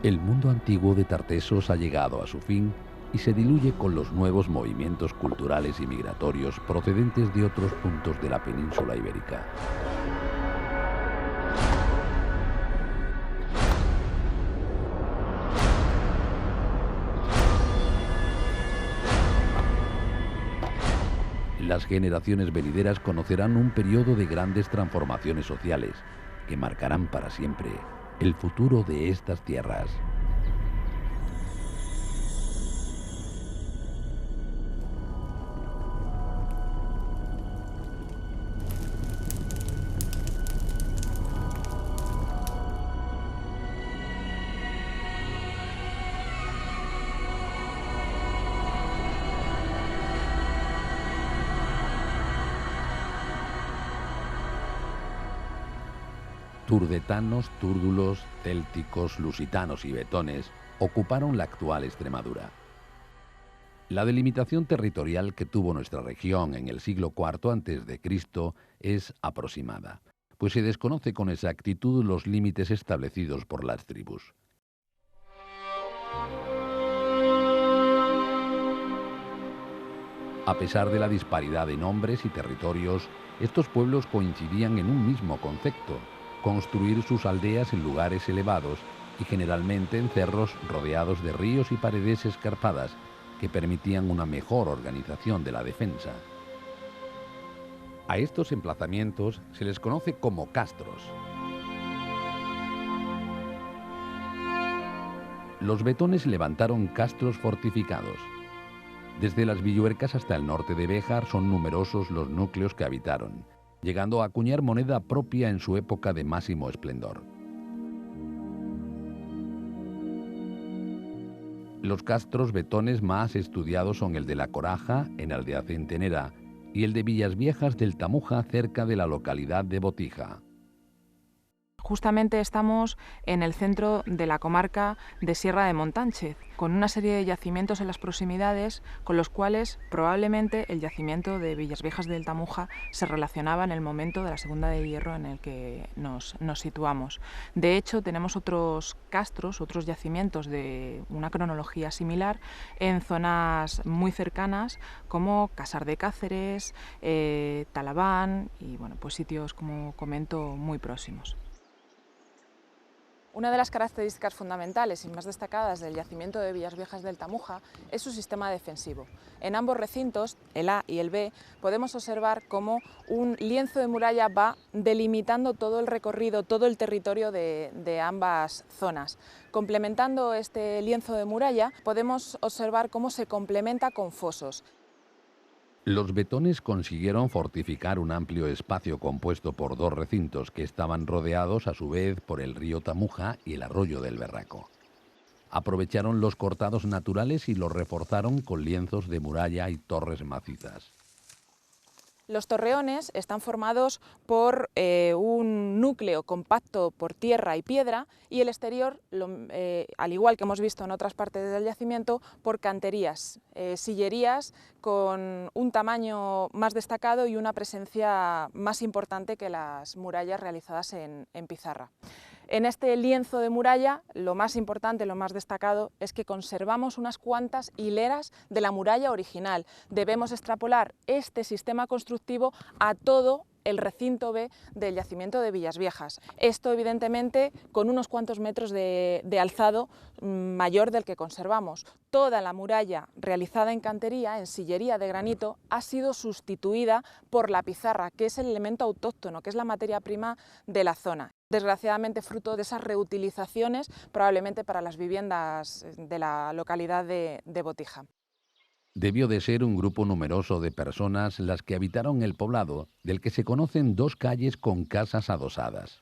El mundo antiguo de Tartesos ha llegado a su fin y se diluye con los nuevos movimientos culturales y migratorios procedentes de otros puntos de la península ibérica. Las generaciones venideras conocerán un periodo de grandes transformaciones sociales que marcarán para siempre el futuro de estas tierras. Turdetanos, túrdulos, célticos, lusitanos y betones ocuparon la actual Extremadura. La delimitación territorial que tuvo nuestra región en el siglo IV a.C. es aproximada, pues se desconoce con exactitud los límites establecidos por las tribus. A pesar de la disparidad de nombres y territorios, estos pueblos coincidían en un mismo concepto: construir sus aldeas en lugares elevados y generalmente en cerros rodeados de ríos y paredes escarpadas que permitían una mejor organización de la defensa. A estos emplazamientos se les conoce como castros. Los betones levantaron castros fortificados. Desde las Villuercas hasta el norte de Béjar son numerosos los núcleos que habitaron, llegando a acuñar moneda propia en su época de máximo esplendor. Los castros betones más estudiados son el de La Coraja, en Aldea Centenera, y el de Villas Viejas del Tamuja, cerca de la localidad de Botija. Justamente estamos en el centro de la comarca de Sierra de Montánchez, con una serie de yacimientos en las proximidades con los cuales probablemente el yacimiento de Villas Viejas del Tamuja se relacionaba en el momento de la Segunda de Hierro en el que nos situamos. De hecho, tenemos otros castros, otros yacimientos de una cronología similar en zonas muy cercanas como Casar de Cáceres, Talaván y pues sitios, como comento, muy próximos. Una de las características fundamentales y más destacadas del yacimiento de Villas Viejas del Tamuja es su sistema defensivo. En ambos recintos, el A y el B, podemos observar cómo un lienzo de muralla va delimitando todo el recorrido, todo el territorio de ambas zonas. Complementando este lienzo de muralla, podemos observar cómo se complementa con fosos. Los betones consiguieron fortificar un amplio espacio compuesto por dos recintos que estaban rodeados a su vez por el río Tamuja y el arroyo del Berraco. Aprovecharon los cortados naturales y los reforzaron con lienzos de muralla y torres macizas. Los torreones están formados por un núcleo compacto por tierra y piedra y el exterior, al igual que hemos visto en otras partes del yacimiento, por canterías, sillerías con un tamaño más destacado y una presencia más importante que las murallas realizadas en pizarra. En este lienzo de muralla, lo más importante, lo más destacado, es que conservamos unas cuantas hileras de la muralla original. Debemos extrapolar este sistema constructivo a todo el recinto B del yacimiento de Villas Viejas. Esto, evidentemente, con unos cuantos metros de alzado mayor del que conservamos. Toda la muralla realizada en cantería, en sillería de granito, ha sido sustituida por la pizarra, que es el elemento autóctono, que es la materia prima de la zona. Desgraciadamente, fruto de esas reutilizaciones, probablemente para las viviendas de la localidad de Botija. Debió de ser un grupo numeroso de personas las que habitaron el poblado, del que se conocen dos calles con casas adosadas.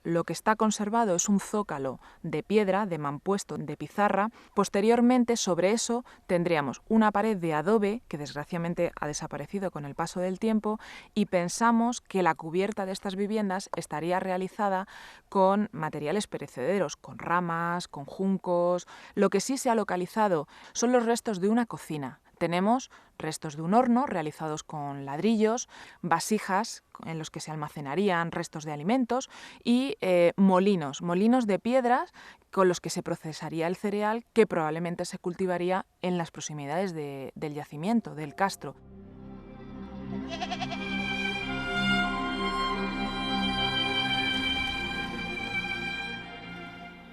Lo que está conservado es un zócalo de piedra, de mampuesto, de pizarra. Posteriormente, sobre eso, tendríamos una pared de adobe, que desgraciadamente ha desaparecido con el paso del tiempo, y pensamos que la cubierta de estas viviendas estaría realizada con materiales perecederos, con ramas, con juncos. Lo que sí se ha localizado son los restos de una cocina. Tenemos restos de un horno realizados con ladrillos, vasijas en los que se almacenarían restos de alimentos y molinos de piedras con los que se procesaría el cereal que probablemente se cultivaría en las proximidades del yacimiento, del castro.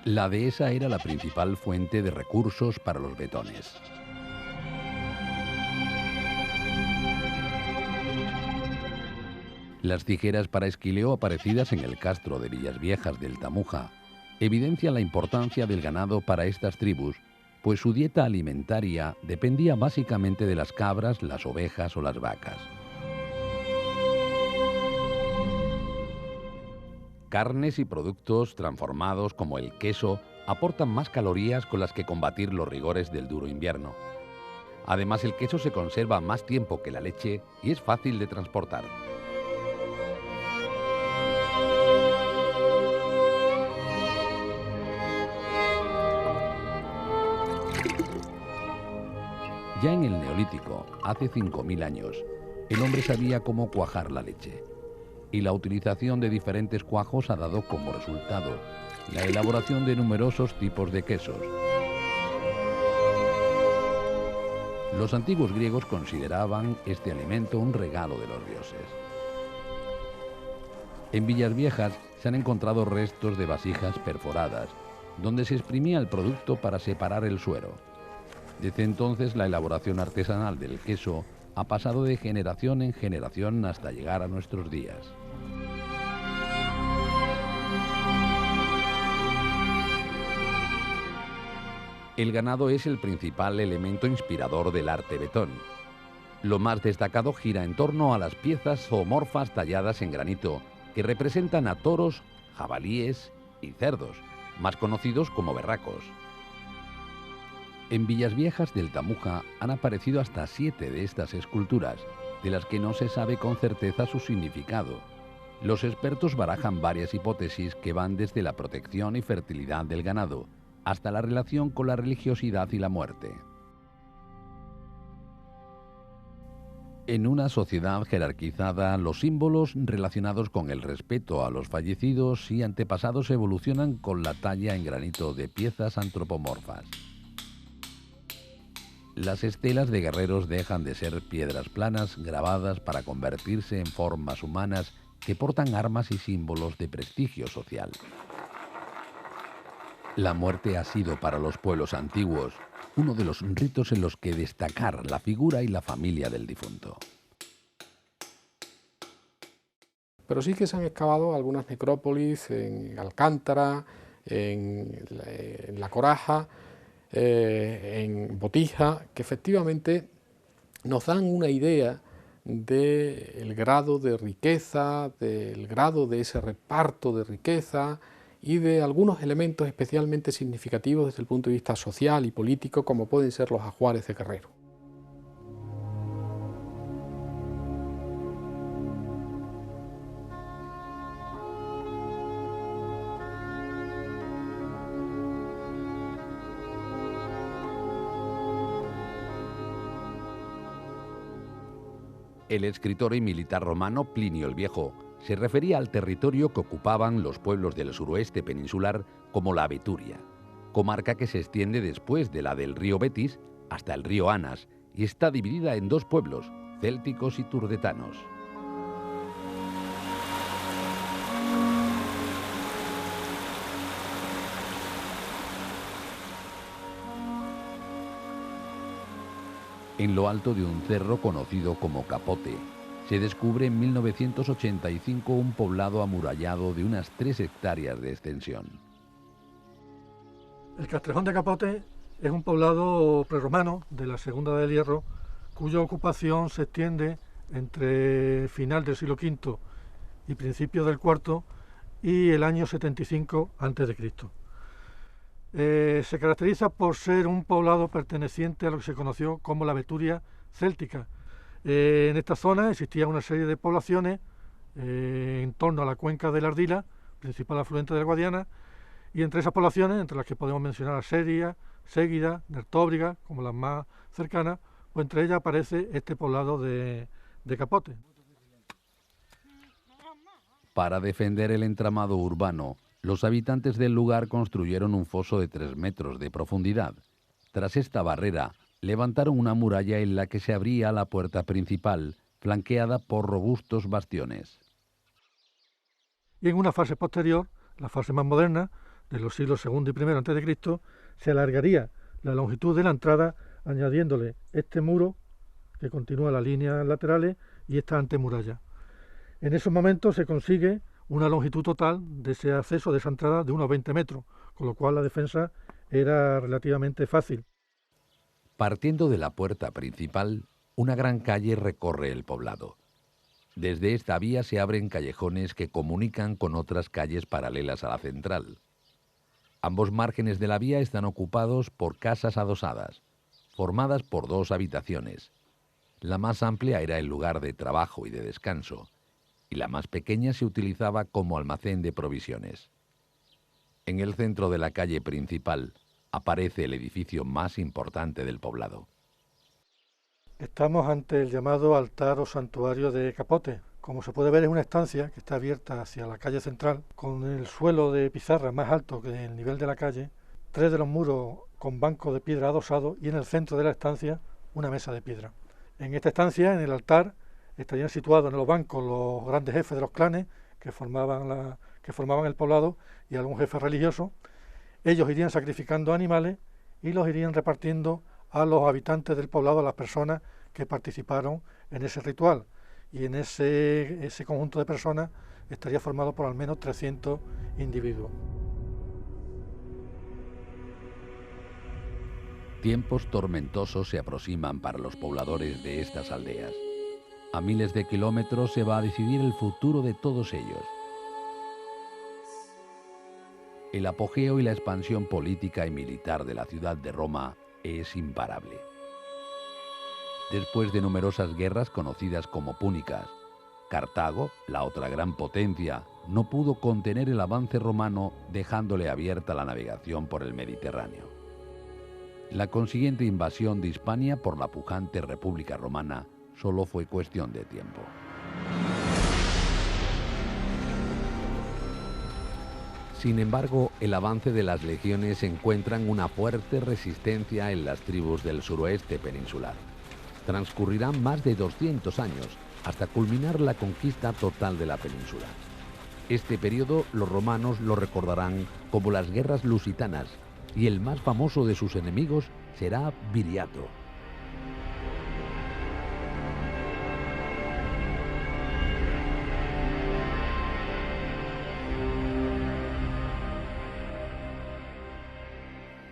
La dehesa era la principal fuente de recursos para los vetones. Las tijeras para esquileo aparecidas en el castro de Villasviejas del Tamuja evidencian la importancia del ganado para estas tribus, pues su dieta alimentaria dependía básicamente de las cabras, las ovejas o las vacas. Carnes y productos transformados como el queso aportan más calorías con las que combatir los rigores del duro invierno. Además, el queso se conserva más tiempo que la leche y es fácil de transportar. Ya en el Neolítico, hace 5.000 años, el hombre sabía cómo cuajar la leche. Y la utilización de diferentes cuajos ha dado como resultado la elaboración de numerosos tipos de quesos. Los antiguos griegos consideraban este alimento un regalo de los dioses. En Villasviejas se han encontrado restos de vasijas perforadas, donde se exprimía el producto para separar el suero. Desde entonces la elaboración artesanal del queso ha pasado de generación en generación hasta llegar a nuestros días. El ganado es el principal elemento inspirador del arte vetón. Lo más destacado gira en torno a las piezas zoomorfas talladas en granito que representan a toros, jabalíes y cerdos, más conocidos como berracos. En Villasviejas del Tamuja han aparecido hasta 7 de estas esculturas, de las que no se sabe con certeza su significado. Los expertos barajan varias hipótesis que van desde la protección y fertilidad del ganado hasta la relación con la religiosidad y la muerte. En una sociedad jerarquizada, los símbolos relacionados con el respeto a los fallecidos y antepasados evolucionan con la talla en granito de piezas antropomorfas. Las estelas de guerreros dejan de ser piedras planas grabadas para convertirse en formas humanas que portan armas y símbolos de prestigio social. La muerte ha sido para los pueblos antiguos uno de los ritos en los que destacar la figura y la familia del difunto. Pero sí que se han excavado algunas necrópolis en Alcántara, en La Coraja, en Botija, que efectivamente nos dan una idea del grado de riqueza, del grado de ese reparto de riqueza y de algunos elementos especialmente significativos desde el punto de vista social y político, como pueden ser los ajuares de guerrero. El escritor y militar romano Plinio el Viejo se refería al territorio que ocupaban los pueblos del suroeste peninsular como la Beturia, comarca que se extiende después de la del río Betis hasta el río Anas y está dividida en 2 pueblos, célticos y turdetanos. En lo alto de un cerro conocido como Capote, se descubre en 1985 un poblado amurallado de unas 3 hectáreas de extensión. El Castrejón de Capote es un poblado prerromano de la Segunda del Hierro, cuya ocupación se extiende entre final del siglo V y principios del IV y el año 75 a.C. Se caracteriza por ser un poblado perteneciente a lo que se conoció como la Beturia céltica. En esta zona existía una serie de poblaciones en torno a la cuenca del Ardila, principal afluente del Guadiana, y entre esas poblaciones, entre las que podemos mencionar a Seria, Ségida, Nertóbriga, como las más cercanas, pues entre ellas aparece este poblado de Capote. Para defender el entramado urbano, los habitantes del lugar construyeron un foso de 3 metros de profundidad. Tras esta barrera, levantaron una muralla en la que se abría la puerta principal, flanqueada por robustos bastiones. Y en una fase posterior, la fase más moderna, de los siglos II y I a.C., se alargaría la longitud de la entrada añadiéndole este muro que continúa las líneas laterales y esta antemuralla. En esos momentos se consigue una longitud total de ese acceso, de esa entrada, de unos 20 metros, con lo cual la defensa era relativamente fácil. Partiendo de la puerta principal, una gran calle recorre el poblado. Desde esta vía se abren callejones que comunican con otras calles paralelas a la central. Ambos márgenes de la vía están ocupados por casas adosadas, formadas por 2 habitaciones. La más amplia era el lugar de trabajo y de descanso, y la más pequeña se utilizaba como almacén de provisiones. En el centro de la calle principal aparece el edificio más importante del poblado. Estamos ante el llamado altar o santuario de Capote. Como se puede ver, es una estancia que está abierta hacia la calle central, con el suelo de pizarra más alto que el nivel de la calle, 3 de los muros con bancos de piedra adosados y en el centro de la estancia una mesa de piedra. En esta estancia, en el altar, estarían situados en los bancos los grandes jefes de los clanes que formaban el poblado y algún jefe religioso. Ellos irían sacrificando animales y los irían repartiendo a los habitantes del poblado, a las personas que participaron en ese ritual. Y en ese conjunto de personas estaría formado por al menos 300 individuos. Tiempos tormentosos se aproximan para los pobladores de estas aldeas. A miles de kilómetros se va a decidir el futuro de todos ellos. El apogeo y la expansión política y militar de la ciudad de Roma es imparable. Después de numerosas guerras conocidas como púnicas, Cartago, la otra gran potencia, no pudo contener el avance romano, dejándole abierta la navegación por el Mediterráneo. La consiguiente invasión de Hispania por la pujante República Romana solo fue cuestión de tiempo. Sin embargo, el avance de las legiones encuentran una fuerte resistencia en las tribus del suroeste peninsular. Transcurrirán más de 200 años hasta culminar la conquista total de la península. Este periodo los romanos lo recordarán como las guerras lusitanas y el más famoso de sus enemigos será Viriato.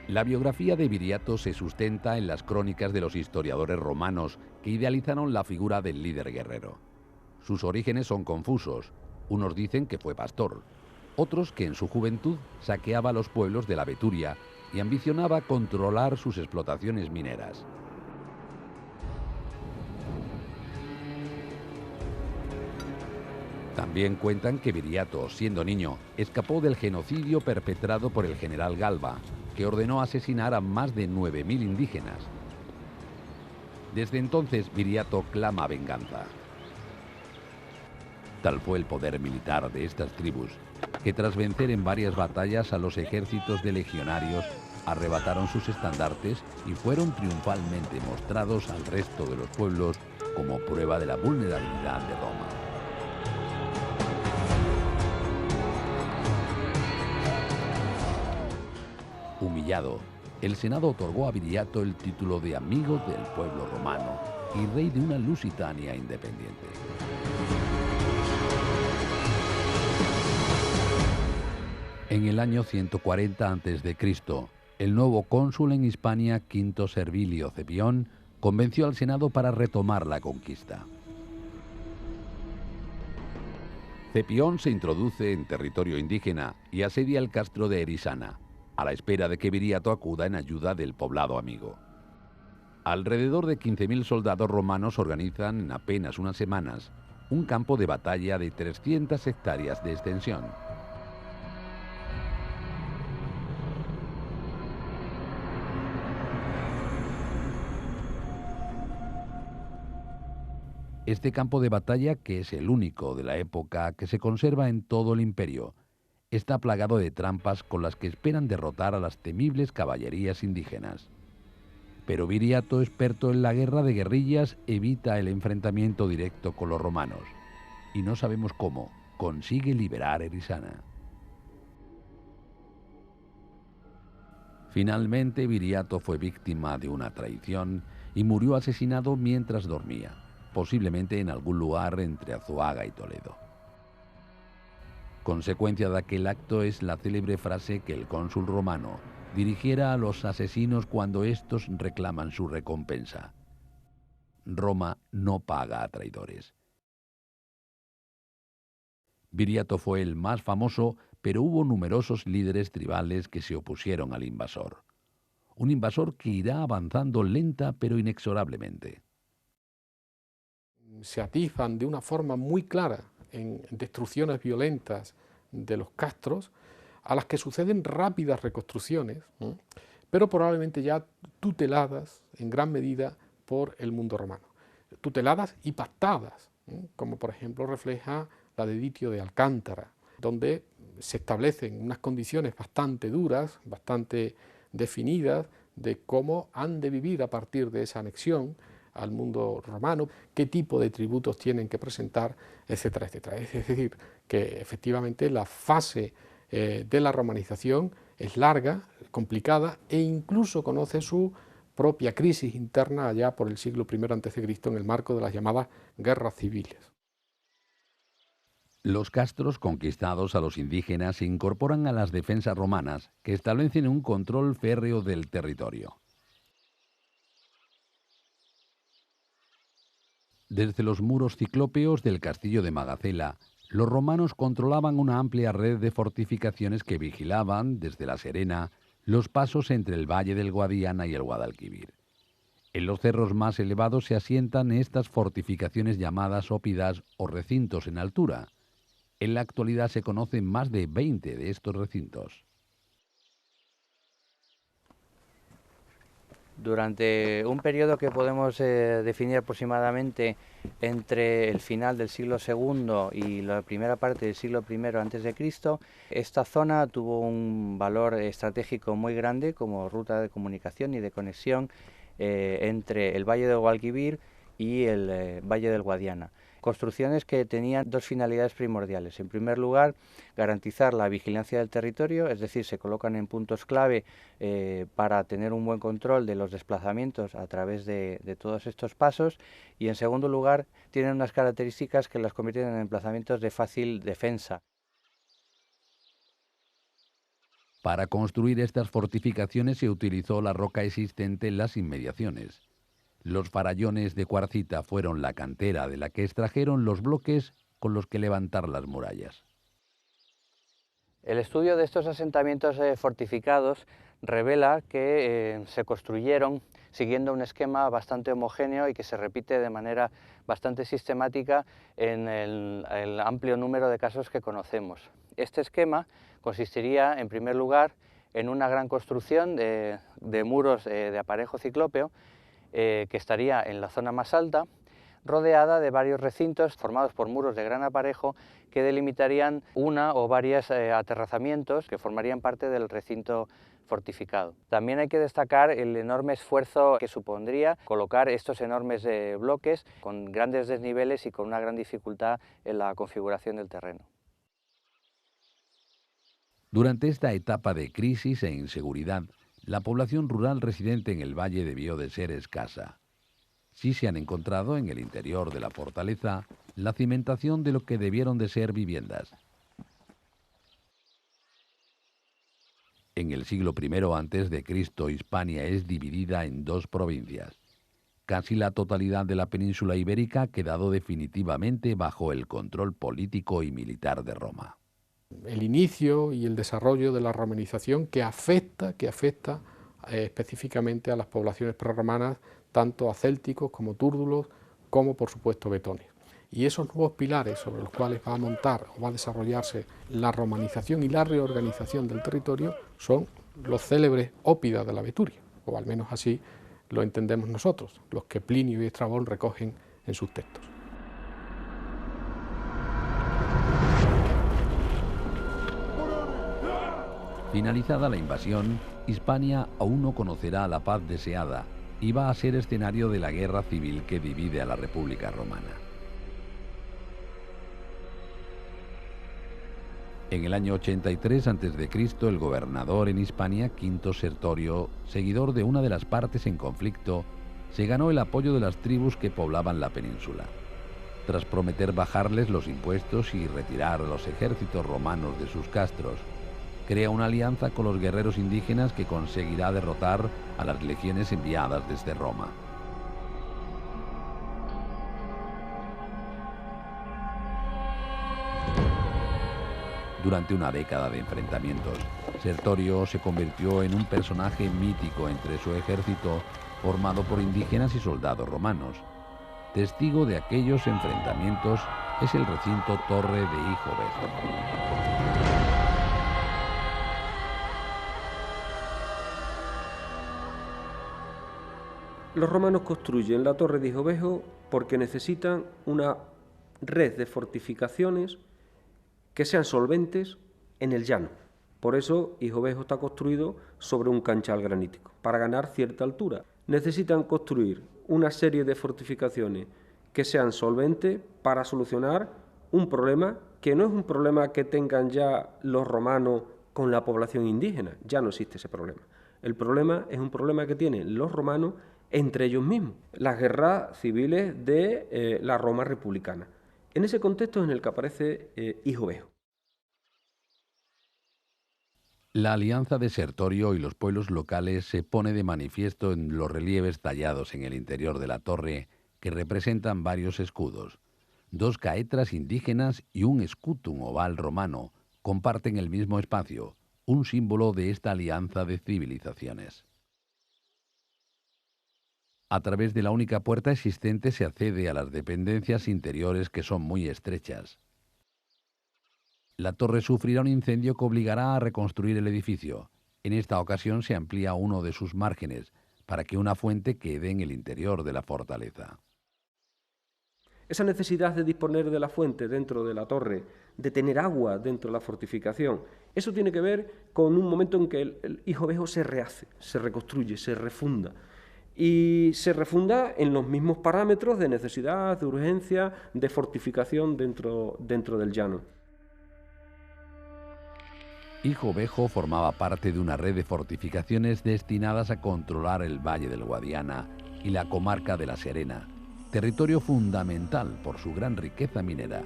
La biografía de Viriato se sustenta en las crónicas de los historiadores romanos que idealizaron la figura del líder guerrero. Sus orígenes son confusos. Unos dicen que fue pastor, otros que en su juventud saqueaba los pueblos de la Beturia y ambicionaba controlar sus explotaciones mineras. También cuentan que Viriato, siendo niño, escapó del genocidio perpetrado por el general Galba, que ordenó asesinar a más de 9.000 indígenas. Desde entonces, Viriato clama venganza. Tal fue el poder militar de estas tribus, que tras vencer en varias batallas a los ejércitos de legionarios, arrebataron sus estandartes y fueron triunfalmente mostrados al resto de los pueblos como prueba de la vulnerabilidad de Roma. Humillado, el Senado otorgó a Viriato el título de amigo del pueblo romano y rey de una Lusitania independiente. En el año 140 a.C., el nuevo cónsul en Hispania, Quinto Servilio Cepión, convenció al Senado para retomar la conquista. Cepión se introduce en territorio indígena y asedia el castro de Erisana, a la espera de que Viriato acuda en ayuda del poblado amigo. Alrededor de 15.000 soldados romanos organizan en apenas unas semanas un campo de batalla de 300 hectáreas de extensión. Este campo de batalla, que es el único de la época que se conserva en todo el imperio, está plagado de trampas con las que esperan derrotar a las temibles caballerías indígenas. Pero Viriato, experto en la guerra de guerrillas, evita el enfrentamiento directo con los romanos y no sabemos cómo consigue liberar Erisana. Finalmente, Viriato fue víctima de una traición y murió asesinado mientras dormía, posiblemente en algún lugar entre Azuaga y Toledo. Consecuencia de aquel acto es la célebre frase que el cónsul romano dirigiera a los asesinos cuando éstos reclaman su recompensa: Roma no paga a traidores. Viriato fue el más famoso, pero hubo numerosos líderes tribales que se opusieron al invasor. Un invasor que irá avanzando lenta pero inexorablemente. Se atisban de una forma muy clara en destrucciones violentas de los castros, a las que suceden rápidas reconstrucciones, pero probablemente ya tuteladas en gran medida por el mundo romano. Tuteladas y pactadas, como por ejemplo refleja la de Editio de Alcántara, donde se establecen unas condiciones bastante duras, bastante definidas, de cómo han de vivir a partir de esa anexión al mundo romano, qué tipo de tributos tienen que presentar, etcétera, etcétera. Es decir, que efectivamente la fase de la romanización es larga, complicada e incluso conoce su propia crisis interna allá por el siglo I a.C. en el marco de las llamadas guerras civiles. Los castros conquistados a los indígenas se incorporan a las defensas romanas, que establecen un control férreo del territorio. Desde los muros ciclópeos del castillo de Magacela, los romanos controlaban una amplia red de fortificaciones que vigilaban, desde La Serena, los pasos entre el valle del Guadiana y el Guadalquivir. En los cerros más elevados se asientan estas fortificaciones llamadas ópidas o recintos en altura. En la actualidad se conocen más de 20 de estos recintos. Durante un periodo que podemos definir aproximadamente entre el final del siglo II y la primera parte del siglo I a.C., esta zona tuvo un valor estratégico muy grande como ruta de comunicación y de conexión entre el Valle del Guadalquivir y el Valle del Guadiana. Construcciones que tenían dos finalidades primordiales. En primer lugar, garantizar la vigilancia del territorio, es decir, se colocan en puntos clave para tener un buen control de los desplazamientos a través de todos estos pasos, y en segundo lugar, tienen unas características que las convierten en emplazamientos de fácil defensa. Para construir estas fortificaciones se utilizó la roca existente en las inmediaciones. Los farallones de cuarcita fueron la cantera de la que extrajeron los bloques con los que levantar las murallas. El estudio de estos asentamientos fortificados revela que se construyeron siguiendo un esquema bastante homogéneo y que se repite de manera bastante sistemática en el amplio número de casos que conocemos. Este esquema consistiría, en primer lugar, en una gran construcción de muros de aparejo ciclópeo que estaría en la zona más alta, rodeada de varios recintos formados por muros de gran aparejo que delimitarían una o varios aterrazamientos que formarían parte del recinto fortificado. También hay que destacar el enorme esfuerzo que supondría colocar estos enormes bloques con grandes desniveles y con una gran dificultad en la configuración del terreno. Durante esta etapa de crisis e inseguridad, la población rural residente en el valle debió de ser escasa. Sí se han encontrado en el interior de la fortaleza la cimentación de lo que debieron de ser viviendas. En el siglo I a.C., Hispania es dividida en dos provincias. Casi la totalidad de la península ibérica ha quedado definitivamente bajo el control político y militar de Roma. El inicio y el desarrollo de la romanización que afecta específicamente a las poblaciones prerromanas, tanto a célticos como túrdulos, como por supuesto vetones. Y esos nuevos pilares sobre los cuales va a montar o va a desarrollarse la romanización y la reorganización del territorio son los célebres ópidas de la Veturia, o al menos así lo entendemos nosotros, los que Plinio y Estrabón recogen en sus textos. Finalizada la invasión, Hispania aún no conocerá la paz deseada y va a ser escenario de la guerra civil que divide a la República Romana. En el año 83 a.C., el gobernador en Hispania, Quinto Sertorio, seguidor de una de las partes en conflicto, se ganó el apoyo de las tribus que poblaban la península. Tras prometer bajarles los impuestos y retirar a los ejércitos romanos de sus castros, crea una alianza con los guerreros indígenas que conseguirá derrotar a las legiones enviadas desde Roma. Durante una década de enfrentamientos, Sertorio se convirtió en un personaje mítico entre su ejército, formado por indígenas y soldados romanos. Testigo de aquellos enfrentamientos es el recinto Torre de Hijo Vejo. Los romanos construyen la Torre de Hijo Vejo porque necesitan una red de fortificaciones que sean solventes en el llano. Por eso Hijo Vejo está construido sobre un canchal granítico, para ganar cierta altura. Necesitan construir una serie de fortificaciones que sean solventes para solucionar un problema que no es un problema que tengan ya los romanos con la población indígena, ya no existe ese problema. El problema es un problema que tienen los romanos entre ellos mismos, las guerras civiles de la Roma republicana. En ese contexto es en el que aparece Hijo Vejo. La alianza de Sertorio y los pueblos locales se pone de manifiesto en los relieves tallados en el interior de la torre, que representan varios escudos. 2 caetras indígenas y un scutum oval romano comparten el mismo espacio, un símbolo de esta alianza de civilizaciones. A través de la única puerta existente se accede a las dependencias interiores, que son muy estrechas. La torre sufrirá un incendio que obligará a reconstruir el edificio. En esta ocasión se amplía uno de sus márgenes para que una fuente quede en el interior de la fortaleza. Esa necesidad de disponer de la fuente dentro de la torre, de tener agua dentro de la fortificación, eso tiene que ver con un momento en que el Hijo Vejo se rehace, se reconstruye, se refunda. Y se refunda en los mismos parámetros de necesidad, de urgencia, de fortificación dentro del llano. Hijo Vejo formaba parte de una red de fortificaciones destinadas a controlar el Valle del Guadiana y la comarca de La Serena, territorio fundamental por su gran riqueza minera.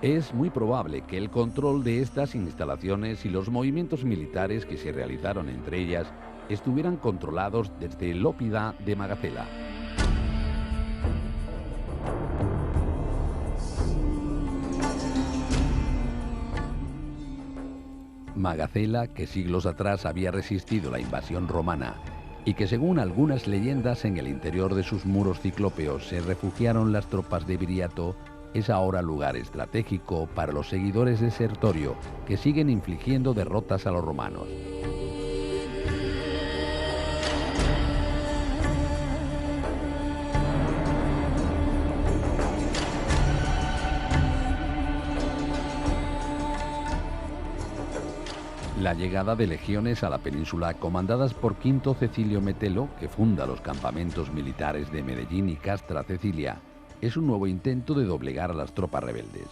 Es muy probable que el control de estas instalaciones y los movimientos militares que se realizaron entre ellas estuvieran controlados desde Lópida de Magacela. Magacela, que siglos atrás había resistido la invasión romana y que, según algunas leyendas, en el interior de sus muros ciclópeos se refugiaron las tropas de Viriato, es ahora lugar estratégico para los seguidores de Sertorio, que siguen infligiendo derrotas a los romanos. La llegada de legiones a la península, comandadas por Quinto Cecilio Metelo, que funda los campamentos militares de Medellín y Castra Cecilia, es un nuevo intento de doblegar a las tropas rebeldes.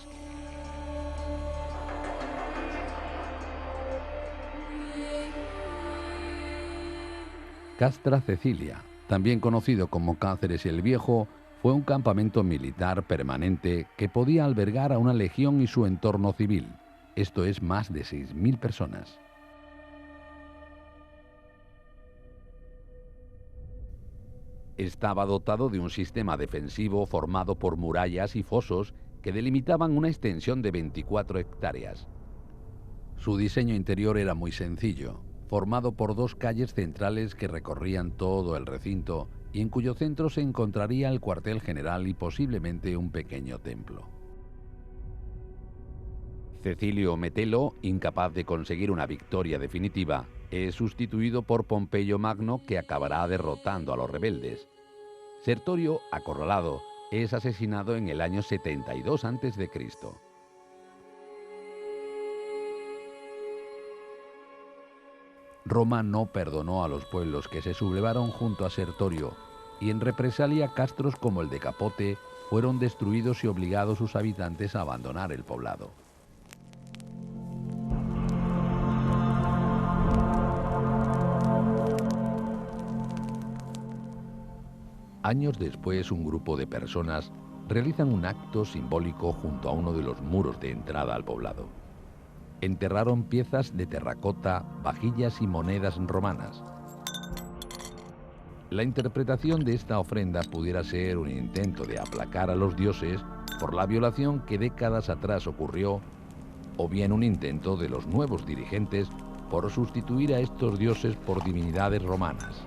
Castra Cecilia, también conocido como Cáceres el Viejo, fue un campamento militar permanente que podía albergar a una legión y su entorno civil. Esto es más de 6.000 personas. Estaba dotado de un sistema defensivo formado por murallas y fosos que delimitaban una extensión de 24 hectáreas. Su diseño interior era muy sencillo, formado por 2 calles centrales que recorrían todo el recinto y en cuyo centro se encontraría el cuartel general y posiblemente un pequeño templo. Cecilio Metelo, incapaz de conseguir una victoria definitiva, es sustituido por Pompeyo Magno, que acabará derrotando a los rebeldes. Sertorio, acorralado, es asesinado en el año 72 a.C. Roma no perdonó a los pueblos que se sublevaron junto a Sertorio, y en represalia castros como el de Capote fueron destruidos y obligados sus habitantes a abandonar el poblado. Años después, un grupo de personas realizan un acto simbólico junto a uno de los muros de entrada al poblado. Enterraron piezas de terracota, vajillas y monedas romanas. La interpretación de esta ofrenda pudiera ser un intento de aplacar a los dioses por la violación que décadas atrás ocurrió, o bien un intento de los nuevos dirigentes por sustituir a estos dioses por divinidades romanas.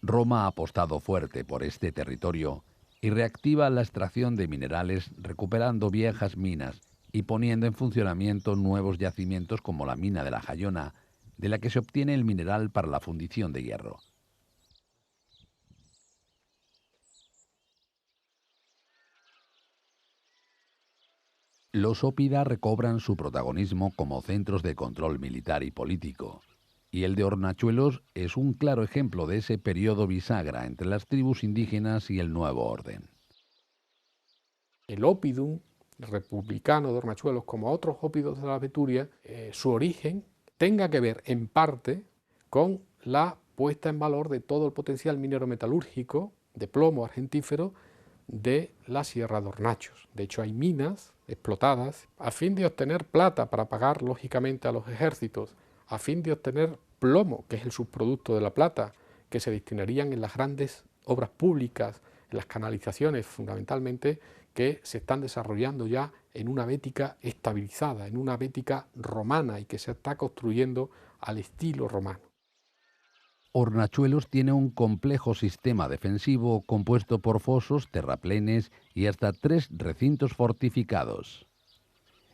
Roma ha apostado fuerte por este territorio y reactiva la extracción de minerales recuperando viejas minas y poniendo en funcionamiento nuevos yacimientos como la mina de la Jaiona, de la que se obtiene el mineral para la fundición de hierro. Los ópida recobran su protagonismo como centros de control militar y político, y el de Hornachuelos es un claro ejemplo de ese periodo bisagra entre las tribus indígenas y el nuevo orden. El ópidum republicano de Hornachuelos, como otros ópidos de la Beturia, su origen tenga que ver en parte con la puesta en valor de todo el potencial minero metalúrgico de plomo argentífero de la Sierra de Hornachos. De hecho, hay minas explotadas a fin de obtener plata para pagar lógicamente a los ejércitos, a fin de obtener plomo, que es el subproducto de la plata, que se destinarían en las grandes obras públicas, en las canalizaciones fundamentalmente, que se están desarrollando ya en una Bética estabilizada, en una Bética romana y que se está construyendo al estilo romano. Hornachuelos tiene un complejo sistema defensivo compuesto por fosos, terraplenes y hasta 3 recintos fortificados.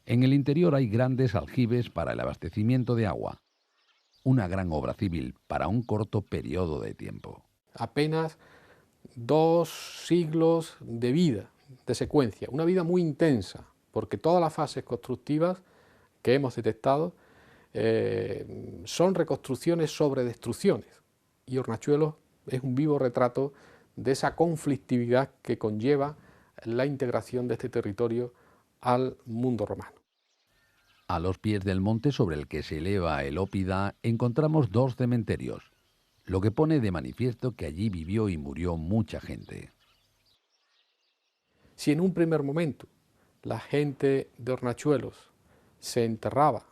En el interior hay grandes aljibes para el abastecimiento de agua. Una gran obra civil para un corto periodo de tiempo. Apenas 2 siglos de vida, de secuencia, una vida muy intensa, porque todas las fases constructivas que hemos detectado son reconstrucciones sobre destrucciones, y Hornachuelos es un vivo retrato de esa conflictividad que conlleva la integración de este territorio al mundo romano. A los pies del monte sobre el que se eleva el Ópida encontramos 2 cementerios, lo que pone de manifiesto que allí vivió y murió mucha gente. Si en un primer momento la gente de Hornachuelos se enterraba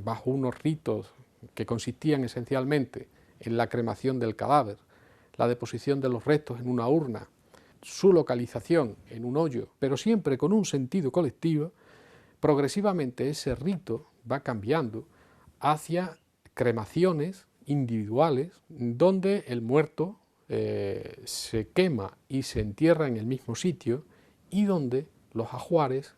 bajo unos ritos que consistían esencialmente en la cremación del cadáver, la deposición de los restos en una urna, su localización en un hoyo, pero siempre con un sentido colectivo, progresivamente ese rito va cambiando hacia cremaciones individuales donde el muerto se quema y se entierra en el mismo sitio y donde los ajuares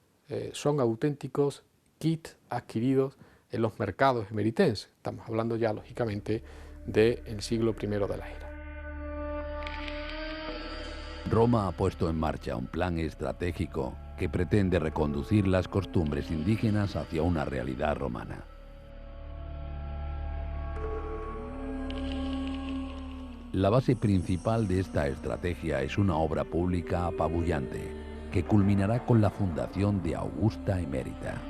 son auténticos kits adquiridos en los mercados emeritenses. Estamos hablando ya lógicamente del siglo I de la era. Roma ha puesto en marcha un plan estratégico que pretende reconducir las costumbres indígenas hacia una realidad romana. La base principal de esta estrategia es una obra pública apabullante que culminará con la fundación de Augusta Emérita.